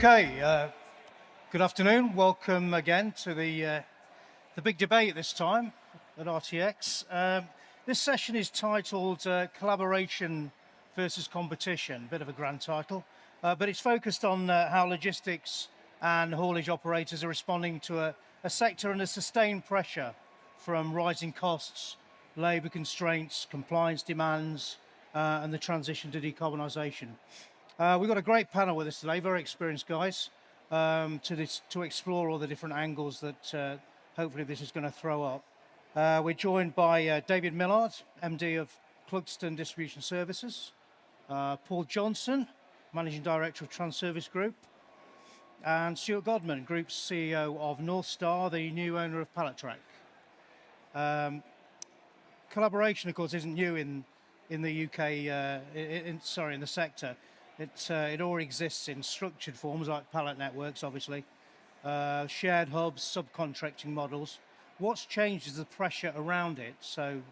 Okay, good afternoon. Welcome again to the big debate this time at RTX. This session is titled Collaboration versus Competition, bit of a grand title, but it's focused on how logistics and haulage operators are responding to a sector under sustained pressure from rising costs, labour constraints, compliance demands, and the transition to decarbonisation. We've got a great panel with us today, very experienced guys, to explore all the different angles that hopefully this is going to throw up. We're joined by David Millard, MD of Clugston Distribution Services, Paul Johnson, Managing Director of Transervice Group, and Stuart Godman, Group CEO of North Star, the new owner of Pallet Track. Collaboration, of course, isn't new in the UK, in the sector. It already exists in structured forms like pallet networks, obviously, shared hubs, subcontracting models. What's changed is the pressure around it. So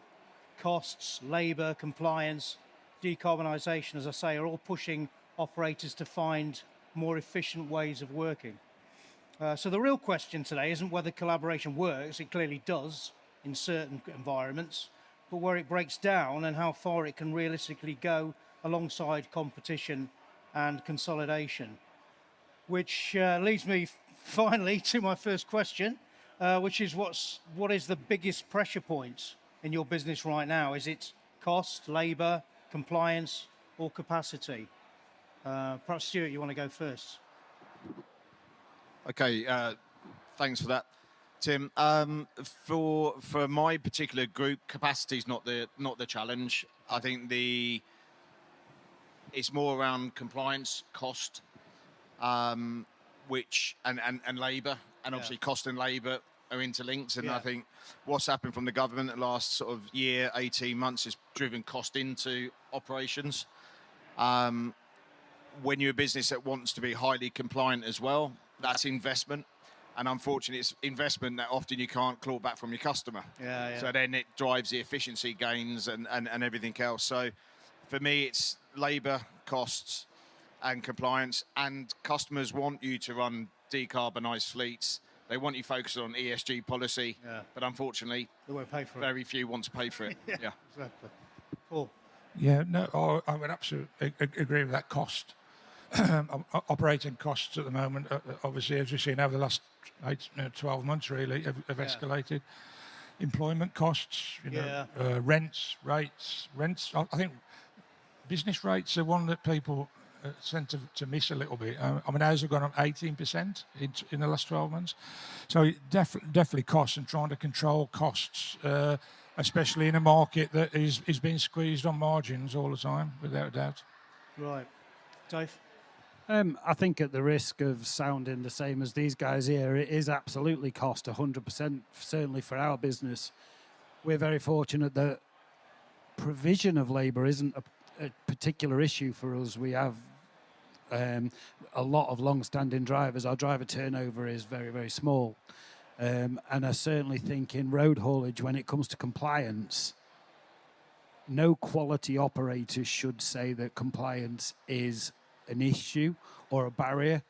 costs, labour, compliance, decarbonisation, as I say, are all pushing operators to find more efficient ways of working. So the real question today isn't whether collaboration works. It clearly does in certain environments, but where it breaks down and how far it can realistically go alongside competition and consolidation. Which leads me finally to my first question, which is what is the biggest pressure point in your business right now? Is it cost, labour, compliance, or capacity? Perhaps Stuart, you want to go first? Okay, thanks for that, Tim. For my particular group, capacity is not the challenge. I think it's more around compliance, cost, which and labour, and obviously cost and labour are interlinked. And I think what's happened from the government the last sort of year, 18 months, has driven cost into operations. When you're a business that wants to be highly compliant as well, that's investment. And unfortunately, it's investment that often you can't claw back from your customer. So then it drives the efficiency gains and everything else. So for me, it's labour, costs, and compliance. And customers want you to run decarbonised fleets. They want you focused on ESG policy. But unfortunately, they won't pay for very few want to pay for it. Exactly. Paul? Yeah, no, I would absolutely agree with that cost. Operating costs at the moment, obviously, as we've seen over the last 12 months, really, have escalated. Employment costs, rents, rates. I think business rates are one that people tend to miss a little bit. I mean, ours have gone up 18% in the last 12 months. So definitely costs, and trying to control costs, especially in a market that is being squeezed on margins all the time, without a doubt. Right. Dave? I think at the risk of sounding the same as these guys here, it is absolutely cost 100%, certainly for our business. We're very fortunate that provision of labour isn't a particular issue for us. We have a lot of long-standing drivers. Our driver turnover is very, very small. And I certainly think in road haulage, when it comes to compliance, no quality operator should say that compliance is an issue or a barrier,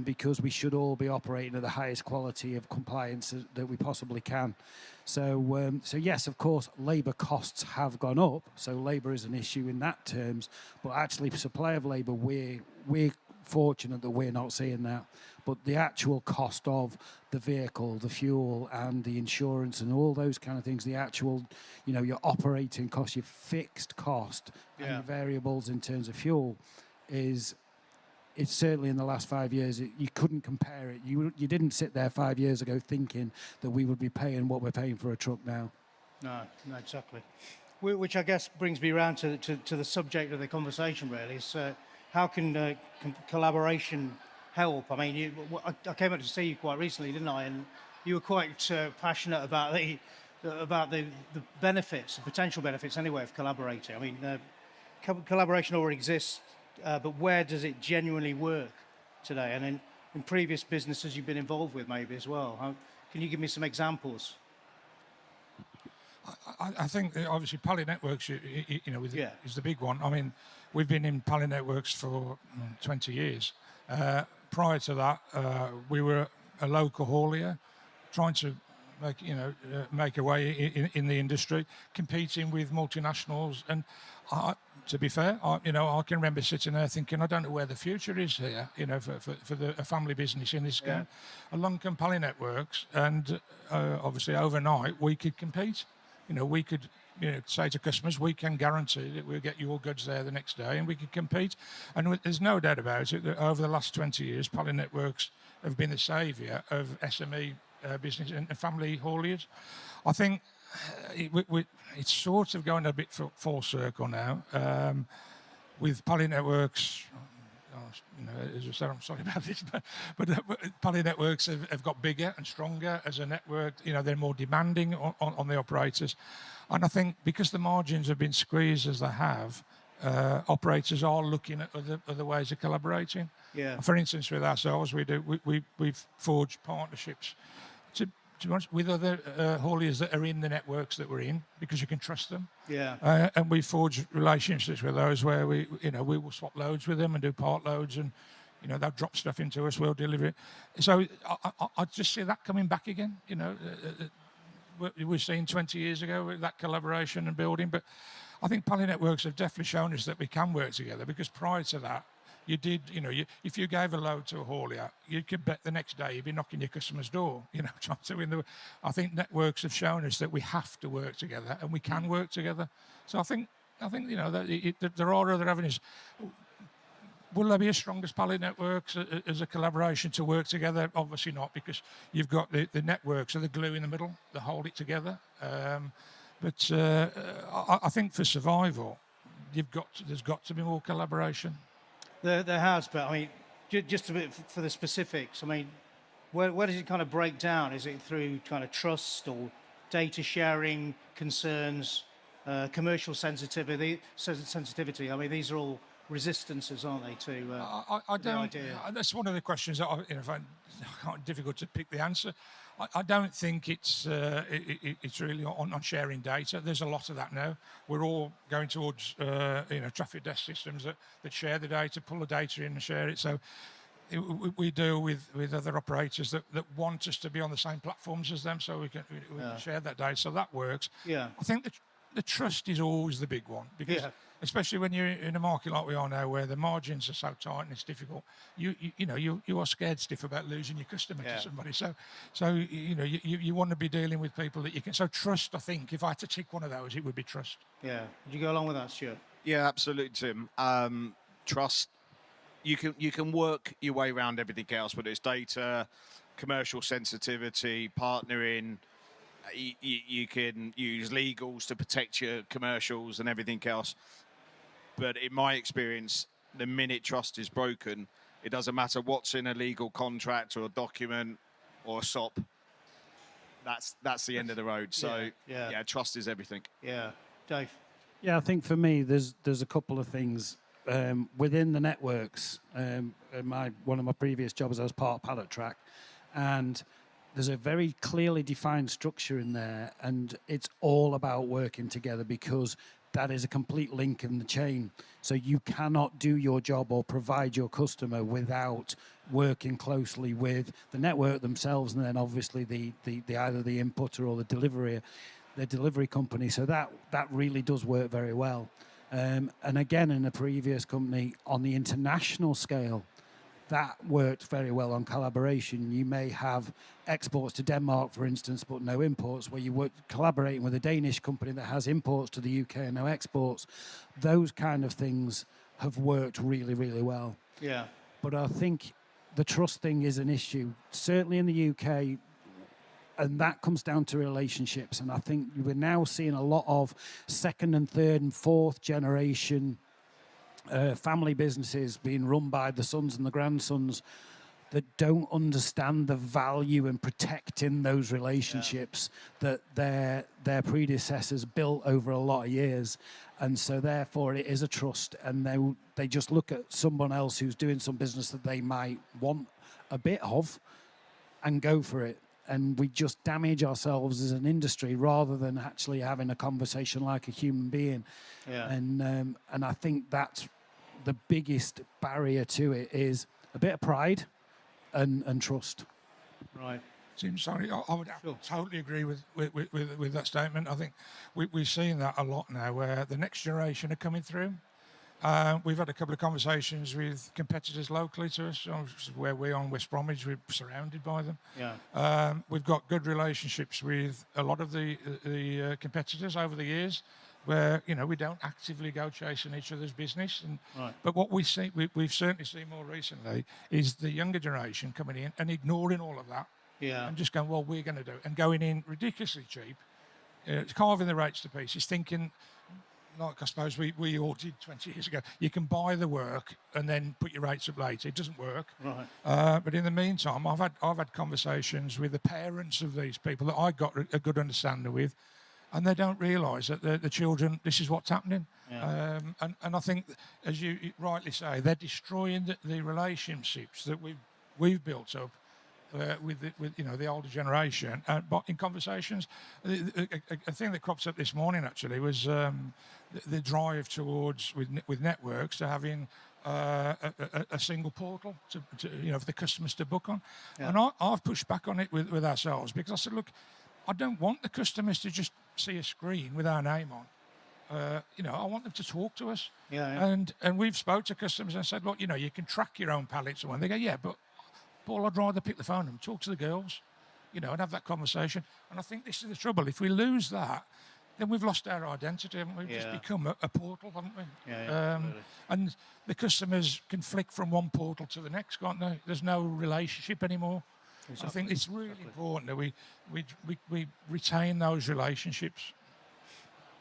because we should all be operating at the highest quality of compliance that we possibly can. So yes, of course, labour costs have gone up. So labour is an issue in that terms, but actually supply of labour, we're fortunate that we're not seeing that. But the actual cost of the vehicle, the fuel and the insurance and all those kind of things, the actual, your operating cost, your fixed cost and your variables in terms of fuel it's certainly in the last 5 years, you couldn't compare it. You didn't sit there 5 years ago thinking that we would be paying what we're paying for a truck now. No, exactly. Which I guess brings me around to the subject of the conversation, really, is how can collaboration help? I mean, I came up to see you quite recently, didn't I? And you were quite passionate about the benefits, the potential benefits anyway, of collaborating. I mean, collaboration already exists. But where does it genuinely work today? And in previous businesses you've been involved with maybe as well. Can you give me some examples? I think obviously Pallet Networks, is the big one. I mean, we've been in Pallet Networks for 20 years. prior to that, we were a local haulier, trying to make a way in the industry, competing with multinationals. And to be fair, I can remember sitting there thinking, I don't know where the future is here, for a family business in this game. Along come Pally Networks, and obviously overnight we could compete. We could say to customers, we can guarantee that we'll get your goods there the next day, and we could compete. And there's no doubt about it that over the last 20 years, Pally Networks have been the saviour of SME business and family hauliers. I think it's sort of going a bit full circle now with Pally Networks. As I said, I'm sorry about this, but Pally Networks have got bigger and stronger as a network. They're more demanding on the operators, and I think because the margins have been squeezed as they have, operators are looking at other ways of collaborating. Yeah. For instance, with ourselves, we've forged partnerships to be honest, with other hauliers that are in the networks that we're in, because you can trust them. Yeah. And we forge relationships with those where we will swap loads with them and do part loads, and they'll drop stuff into us, we'll deliver it. So I just see that coming back again. We've seen 20 years ago with that collaboration and building, but I think Pally Networks have definitely shown us that we can work together, because prior to that, you did, if you gave a load to a haulier, you could bet the next day you'd be knocking your customer's door, trying to win the. I think networks have shown us that we have to work together, and we can work together. So I think that there are other avenues. Will there be as strong as Pally Networks as a collaboration to work together? Obviously not, because you've got the networks are the glue in the middle that hold it together. But I think for survival, there's got to be more collaboration. There has, but I mean, just a bit for the specifics. I mean, where does it kind of break down? Is it through kind of trust or data sharing concerns, commercial sensitivity? I mean, these are all resistances, aren't they? To I the don't. idea. That's one of the questions that I find difficult to pick the answer. I don't think it's really on sharing data. There's a lot of that now. We're all going towards traffic desk systems that share the data, pull the data in and share it. So we deal with other operators that want us to be on the same platforms as them, so we can share that data. So that works. Yeah. I think the trust is always the big one, because especially when you're in a market like we are now, where the margins are so tight and it's difficult, you are scared stiff about losing your customer to somebody. So you want to be dealing with people that you can. So trust, I think, if I had to tick one of those, it would be trust. Yeah. Would you go along with that, Stuart? Yeah, absolutely, Tim. Trust. You can work your way around everything else, whether it's data, commercial sensitivity, partnering. You can use legals to protect your commercials and everything else. But in my experience, the minute trust is broken, it doesn't matter what's in a legal contract or a document or a SOP. That's the end of the road. So yeah, trust is everything. Yeah, Dave. Yeah, I think for me, there's a couple of things within the networks. One of my previous jobs, I was part of Pallet Track, and there's a very clearly defined structure in there, and it's all about working together, because that is a complete link in the chain. So you cannot do your job or provide your customer without working closely with the network themselves, and then obviously the either the inputter or the delivery company. So that really does work very well. And again, in a previous company on the international scale, that worked very well on collaboration. You may have exports to Denmark, for instance, but no imports, where you work collaborating with a Danish company that has imports to the UK and no exports. Those kind of things have worked really, really well. Yeah. But I think the trust thing is an issue, certainly in the UK, and that comes down to relationships. And I think we're now seeing a lot of second and third and fourth generation family businesses being run by the sons and the grandsons that don't understand the value in protecting those relationships that their predecessors built over a lot of years. And so therefore it is a trust, and they just look at someone else who's doing some business that they might want a bit of and go for it. And we just damage ourselves as an industry rather than actually having a conversation like a human being. Yeah. And I think that's the biggest barrier to it, is a bit of pride and trust. Right. Tim, sorry, I would totally agree with that statement. I think we've seen that a lot now, where the next generation are coming through. We've had a couple of conversations with competitors locally to us, where we're on West Bromwich. We're surrounded by them. Yeah. We've got good relationships with a lot of the competitors over the years, where we don't actively go chasing each other's business. But what we've certainly seen more recently is the younger generation coming in and ignoring all of that. Yeah. And just going, well, we're going to do it, and going in ridiculously cheap, carving the rates to pieces, thinking, like I suppose we all did 20 years ago, you can buy the work and then put your rates up later. It doesn't work. Right. But in the meantime, I've had conversations with the parents of these people that I got a good understanding with, and they don't realise that the children, this is what's happening. Yeah. And I think, as you rightly say, they're destroying the relationships that we've built up with the older generation. But in conversations, a thing that crops up this morning actually was the drive towards with networks to having a single portal to for the customers to book on. Yeah. And I've pushed back on it with ourselves, because I said, look, I don't want the customers to just see a screen with our name on. I want them to talk to us. Yeah. And we've spoke to customers and said, look, you can track your own pallets. And they go, yeah, but Paul, I'd rather pick the phone and talk to the girls, and have that conversation. And I think this is the trouble. If we lose that, then we've lost our identity, haven't we? We've just become a portal, haven't we? Yeah, and the customers can flick from one portal to the next, can't they? There's no relationship anymore. Exactly. I think it's really important that we retain those relationships.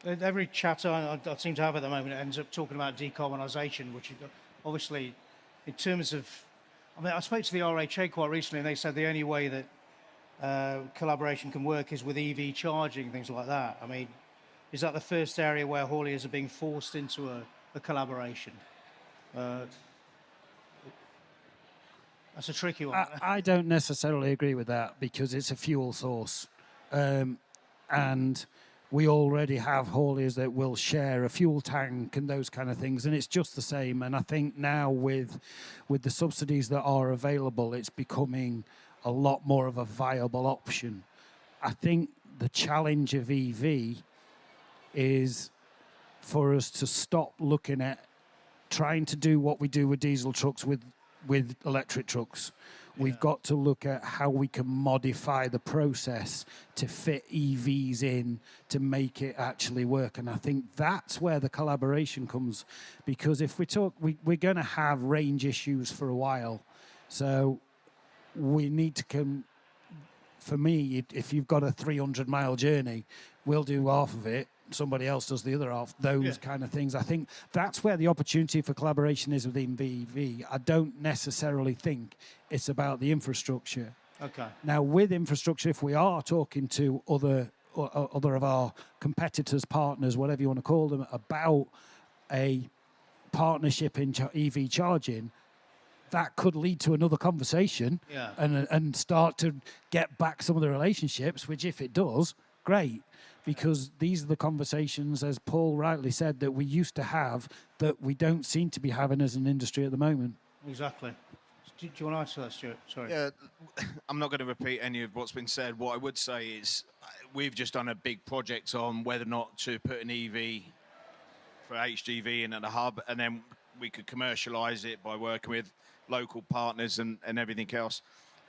Every chat I seem to have at the moment ends up talking about decarbonisation, which obviously, in terms of, I spoke to the RHA quite recently, and they said the only way that collaboration can work is with EV charging, things like that. Is that the first area where hauliers are being forced into a collaboration? That's a tricky one. I don't necessarily agree with that, because it's a fuel source. And we already have hauliers that will share a fuel tank and those kind of things, and it's just the same. And I think now with the subsidies that are available, it's becoming a lot more of a viable option. I think the challenge of EV is for us to stop looking at trying to do what we do with diesel trucks with electric trucks. We've got to look at how we can modify the process to fit EVs in to make it actually work. And I think that's where the collaboration comes, because if we talk, we're going to have range issues for a while. So we need to for me, if you've got a 300-mile journey, we'll do half of it. Somebody else does the other half, those kind of things. I think that's where the opportunity for collaboration is within EV. I don't necessarily think it's about the infrastructure. Okay. Now, with infrastructure, if we are talking to other of our competitors, partners, whatever you want to call them, about a partnership in EV charging, that could lead to another conversation and start to get back some of the relationships, which if it does, great. Because these are the conversations, as Paul rightly said, that we used to have that we don't seem to be having as an industry at the moment. Exactly. Do you want to answer that, Stuart? Sorry. Yeah, I'm not going to repeat any of what's been said. What I would say is we've just done a big project on whether or not to put an EV for HGV in at the hub, and then we could commercialise it by working with local partners and everything else.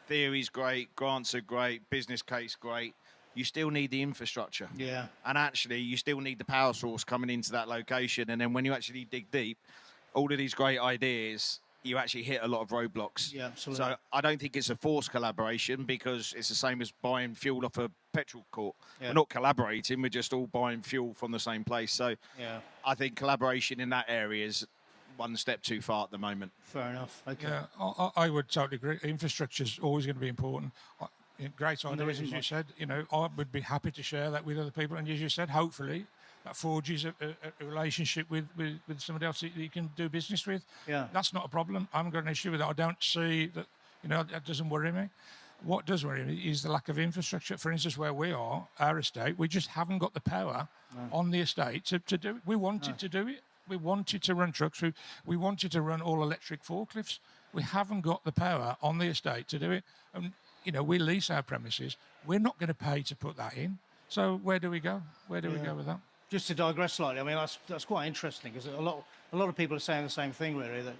Theory's great, grants are great, business case great. You still need the infrastructure. Yeah. And actually, you still need the power source coming into that location. And then when you actually dig deep, all of these great ideas, you actually hit a lot of roadblocks. Yeah, absolutely. So I don't think it's a forced collaboration, because it's the same as buying fuel off a petrol court. Yeah. We're not collaborating, we're just all buying fuel from the same place. So I think collaboration in that area is one step too far at the moment. Fair enough. Okay. Yeah, I would totally agree. Infrastructure is always going to be important. Great idea, as you said. I would be happy to share that with other people. And as you said, hopefully that forges a relationship with somebody else that you can do business with. Yeah. That's not a problem. I haven't got an issue with that. I don't see that, that doesn't worry me. What does worry me is the lack of infrastructure. For instance, where we are, our estate, we just haven't got the power on the estate to do it. We wanted to do it. We wanted to run trucks. We wanted to run all electric forklifts. we haven't got the power on the estate to do it. And, you know, we lease our premises. We're not going to pay to put that in. So where do we go? Where do we go with that? Just to digress slightly, I mean, that's quite interesting, because a lot of people are saying the same thing, really, that,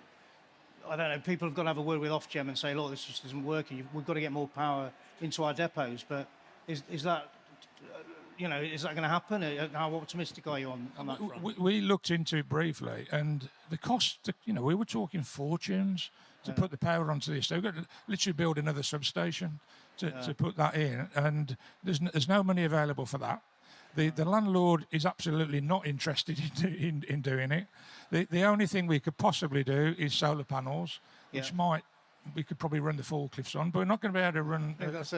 I don't know, people have got to have a word with Ofgem and say, look, this just isn't working. We've got to get more power into our depots. But is that, you know, is that going to happen? How optimistic are you on that front? We looked into it briefly, and the cost, you know, we were talking fortunes to put the power onto this. They've got to literally build another substation to put that in, and there's no money available for that. The landlord is absolutely not interested in doing it. The only thing we could possibly do is solar panels, which we could probably run the forklifts on, but we're not going to be able to run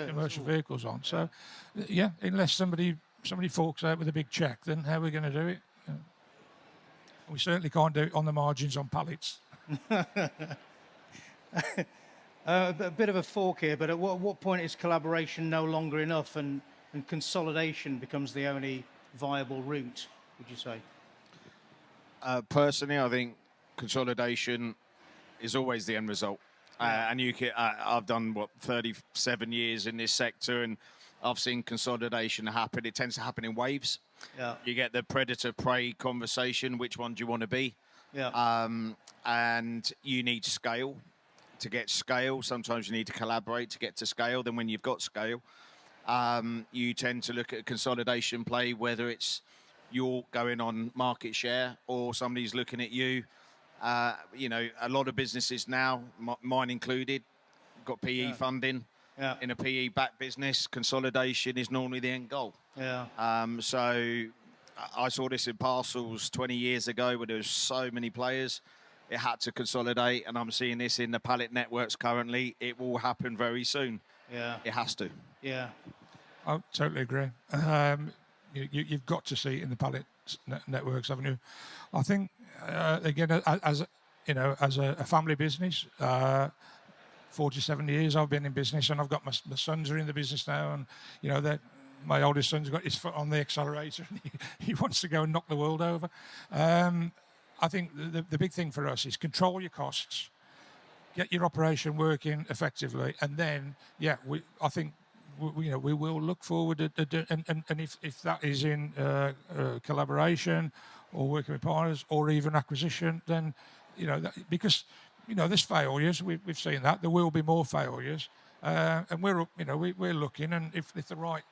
commercial vehicles on. So, unless somebody forks out with a big check, then how are we going to do it? We certainly can't do it on the margins on pallets. A bit of a fork here, but at what point is collaboration no longer enough and consolidation becomes the only viable route, would you say? Personally, I think consolidation is always the end result. And I've done, 37 years in this sector, and I've seen consolidation happen. It tends to happen in waves. Yeah. You get the predator-prey conversation, which one do you want to be? Yeah. And you need scale. To get scale, sometimes you need to collaborate to get to scale. Then when you've got scale, you tend to look at a consolidation play, whether it's you're going on market share or somebody's looking at you. You know, a lot of businesses now, mine included, got PE funding. Yeah. In a PE-backed business, consolidation is normally the end goal. Yeah. So I saw this in parcels 20 years ago, where there was so many players. It had to consolidate, and I'm seeing this in the pallet networks currently. It will happen very soon. Yeah. It has to. Yeah. I totally agree. You've got to see it in the pallet networks, haven't you? I think, again, as a family business, 47 years I've been in business, and I've got my sons are in the business now, and, you know, my oldest son's got his foot on the accelerator, and he wants to go and knock the world over. I think the big thing for us is control your costs, get your operation working effectively, and then, I think we will look forward and if that is in collaboration or working with partners or even acquisition, then, you know, because, you know, there's failures. We've seen that. There will be more failures, and we're looking, and if the right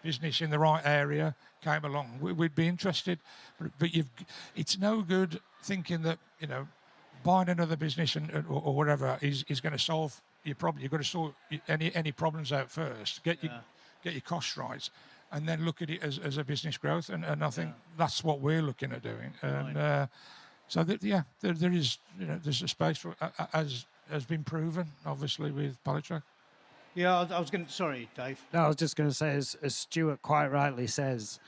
business in the right area came along, we'd be interested. But it's no good thinking that, you know, buying another business or whatever is going to solve your problem. You've got to sort any problems out first. Get your costs right, and then look at it as a business growth. And I think that's what we're looking at doing. And so there is, you know, there's a space for, as has been proven, obviously, with Pallet Track. Yeah, I was going to... Sorry, Dave. No, I was just going to say, as Stuart quite rightly says,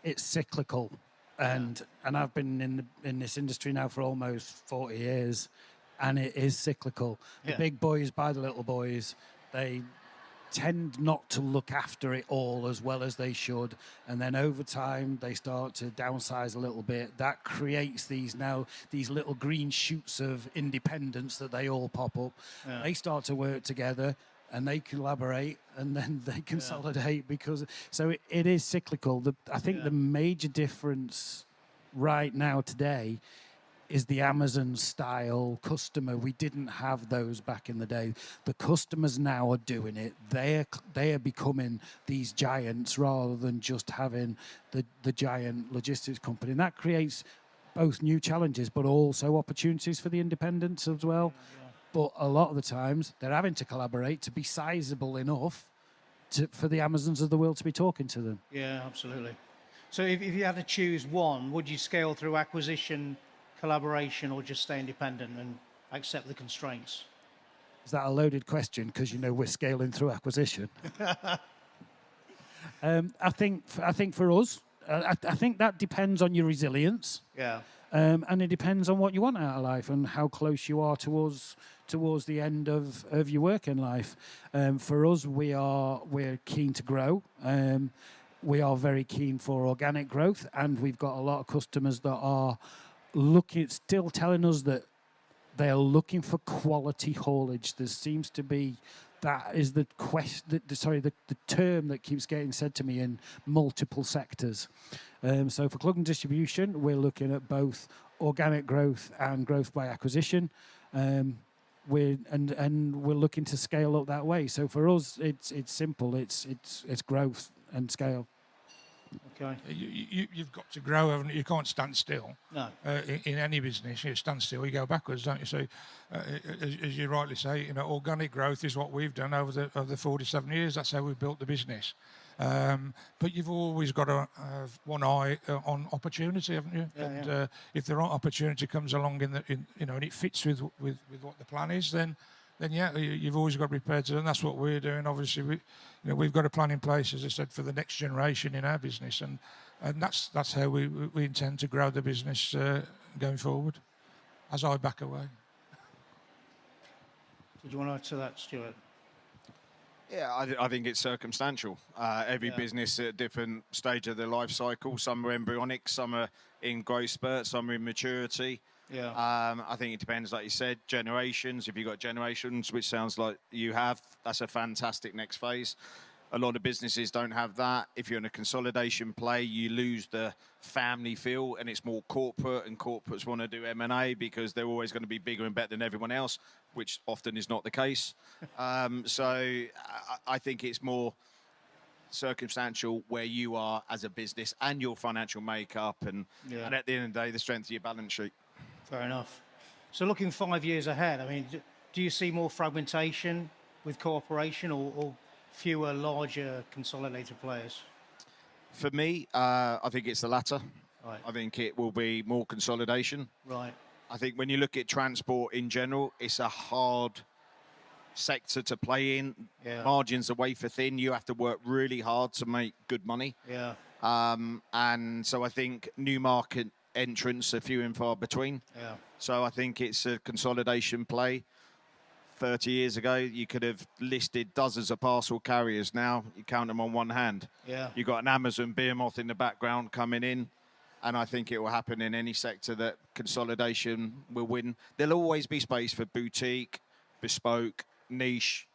it's cyclical. And I've been in this industry now for almost 40 years, and it is cyclical. The big boys buy the little boys. They tend not to look after it all as well as they should. And then over time, they start to downsize a little bit. That creates these little green shoots of independence that they all pop up. Yeah. They start to work together, and they collaborate, and then they consolidate so it is cyclical. I think the major difference right now today is the Amazon style customer. We didn't have those back in the day. The customers now are doing it. They are becoming these giants rather than just having the giant logistics company. And that creates both new challenges, but also opportunities for the independents as well. But a lot of the times, they're having to collaborate to be sizable enough for the Amazons of the world to be talking to them. Yeah, absolutely. So if you had to choose one, would you scale through acquisition, collaboration, or just stay independent and accept the constraints? Is that a loaded question? Because, you know, we're scaling through acquisition. I think for us, I think that depends on your resilience. Yeah. And it depends on what you want out of life and how close you are towards the end of your working life. For us, we're keen to grow. We are very keen for organic growth, and we've got a lot of customers that are still telling us that They are looking for quality haulage. There seems to be, that is the term that keeps getting said to me in multiple sectors. So for Klugman Distribution, we're looking at both organic growth and growth by acquisition. We're looking to scale up that way. So for us, it's simple. It's growth and scale. Okay. You've got to grow, haven't you? You can't stand still. No. In any business, you stand still, you go backwards, don't you? So, as you rightly say, organic growth is what we've done over the 47 years. That's how we've built the business. But you've always got to have one eye on opportunity, haven't you? Yeah, and if the right opportunity comes along and it fits with what the plan is, then yeah, you've always got to be prepared to, and that's what we're doing. Obviously, we've got a plan in place, as I said, for the next generation in our business, and that's how we intend to grow the business going forward. As I back away. Did you want to add to that, Stuart? Yeah, I think it's circumstantial. Every business at a different stage of their life cycle. Some are embryonic, some are in growth spurt, some are in maturity. Yeah. I think it depends, like you said, generations. If you've got generations, which sounds like you have, that's a fantastic next phase. A lot of businesses don't have that. If you're in a consolidation play, you lose the family feel, and it's more corporate, and corporates want to do M&A because they're always going to be bigger and better than everyone else, which often is not the case. So I think it's more circumstantial where you are as a business and your financial makeup, and at the end of the day, the strength of your balance sheet. Fair enough. So looking 5 years ahead, I mean, do you see more fragmentation with cooperation or fewer larger consolidated players? For me, I think it's the latter. Right. I think it will be more consolidation. Right. I think when you look at transport in general, it's a hard sector to play in. Yeah. Margins are wafer thin. You have to work really hard to make good money. Yeah. And so I think new market entrants are few and far between. Yeah. So I think it's a consolidation play. 30 years ago, you could have listed dozens of parcel carriers. Now you count them on one hand. Yeah. You've got an Amazon behemoth in the background coming in. And I think it will happen in any sector that consolidation will win. There'll always be space for boutique, bespoke, niche,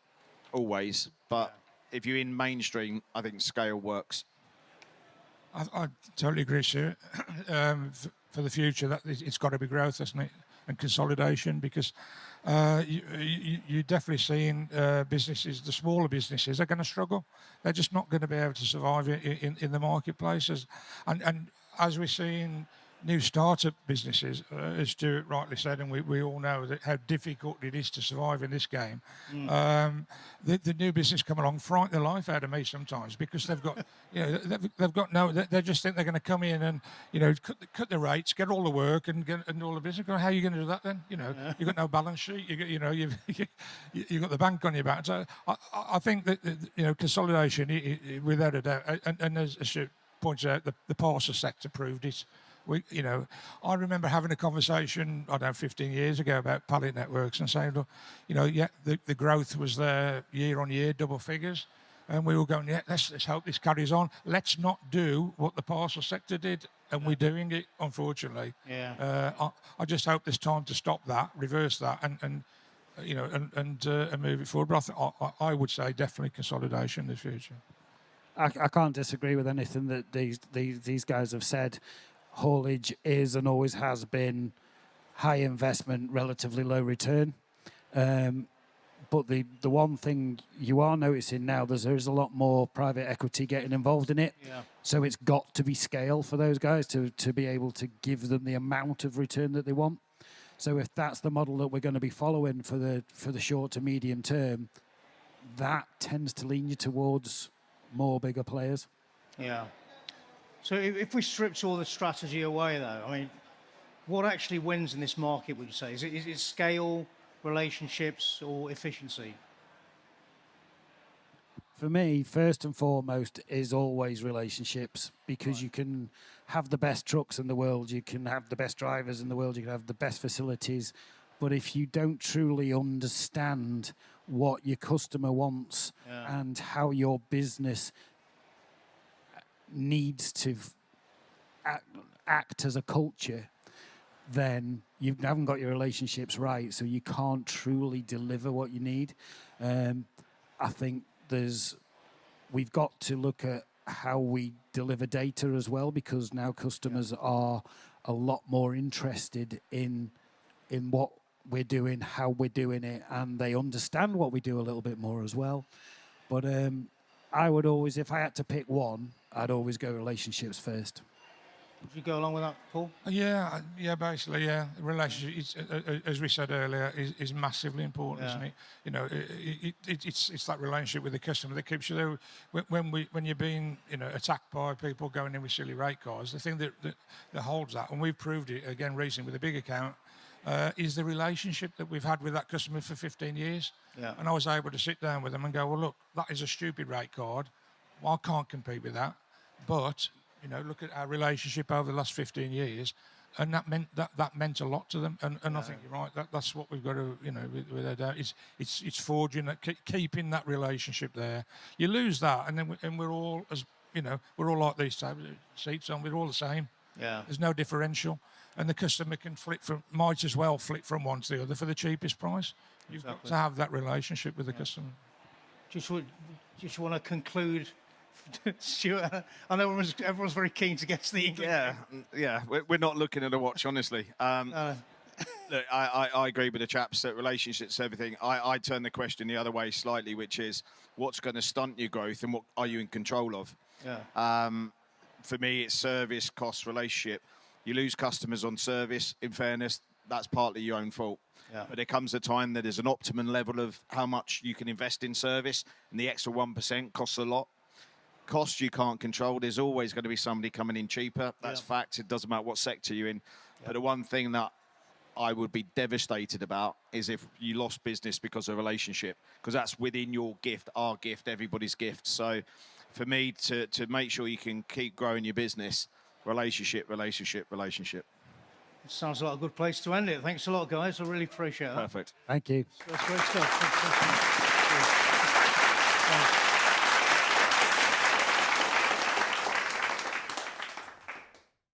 always. But if you're in mainstream, I think scale works. I totally agree, Stuart. For the future, it's got to be growth, hasn't it? And consolidation, because you're definitely seeing businesses, the smaller businesses, are going to struggle. They're just not going to be able to survive in the marketplaces. And as we're seeing new startup businesses, as Stuart rightly said, and we all know that how difficult it is to survive in this game. The new business come along, frighten the life out of me sometimes, because they've got, they've got no, they just think they're going to come in and, cut the rates, get all the work, and all the business. How are you going to do that then? You've got no balance sheet. You've got the bank on your back. So I think that consolidation, without a doubt, and as Stuart points out, the parcel sector proved it. I remember having a conversation, 15 years ago about pallet networks and saying, look, the growth was there year on year, double figures. And we were going, let's hope this carries on. Let's not do what the parcel sector did. And we're doing it, unfortunately. Yeah. I just hope there's time to stop that, reverse that, and move it forward. But I would say definitely consolidation in the future. I can't disagree with anything that these guys have said. Haulage is and always has been high investment, relatively low return. But the one thing you are noticing now, there is a lot more private equity getting involved in it. Yeah. So it's got to be scale for those guys to be able to give them the amount of return that they want. So if that's the model that we're going to be following for the short to medium term, that tends to lean you towards more bigger players. Yeah. So if we stripped all the strategy away, though, I mean, what actually wins in this market, would you say? Is it scale, relationships, or efficiency? For me, first and foremost is always relationships, because you can have the best trucks in the world, you can have the best drivers in the world, you can have the best facilities, but if you don't truly understand what your customer wants and how your business needs to act as a culture, then you haven't got your relationships right, so you can't truly deliver what you need. I think we've got to look at how we deliver data as well, because now customers are a lot more interested in what we're doing, how we're doing it, and they understand what we do a little bit more as well. But I would always, if I had to pick one, I'd always go relationships first. Would you go along with that, Paul? Yeah, basically, yeah. Relationship, as we said earlier, is massively important, isn't it? You know, it's that relationship with the customer that keeps you there. When you're being, attacked by people going in with silly rate cards, the thing that holds that, and we've proved it again recently with a big account, is the relationship that we've had with that customer for 15 years. Yeah. And I was able to sit down with them and go, well, look, that is a stupid rate card. Well, I can't compete with that. But look at our relationship over the last 15 years, and that meant a lot to them. And I think you're right. That's what we've got to, without doubt, it's forging that, keeping that relationship there. You lose that, and then we're all we're all like these seats, and we're all the same. Yeah. There's no differential, and the customer can might as well flip from one to the other for the cheapest price. You've got to have that relationship with the customer. Just want to conclude. Stuart, I know everyone's very keen to get to the England. Yeah. We're not looking at a watch, honestly. Look, I agree with the chaps that relationships, everything. I turn the question the other way slightly, which is what's going to stunt your growth and what are you in control of? Yeah. For me, it's service, cost, relationship. You lose customers on service. In fairness, that's partly your own fault. Yeah. But there comes a time that there's an optimum level of how much you can invest in service, and the extra 1% costs a lot. Cost you can't control. There's always going to be somebody coming in cheaper. That's fact. It doesn't matter what sector you're in. But the one thing that I would be devastated about is if you lost business because of relationship, because that's within your gift, our gift, everybody's gift. So for me to make sure you can keep growing your business, relationship. Sounds like a good place to end it. Thanks a lot, guys. I really appreciate that. Perfect. Thank you. That's great stuff. Thanks.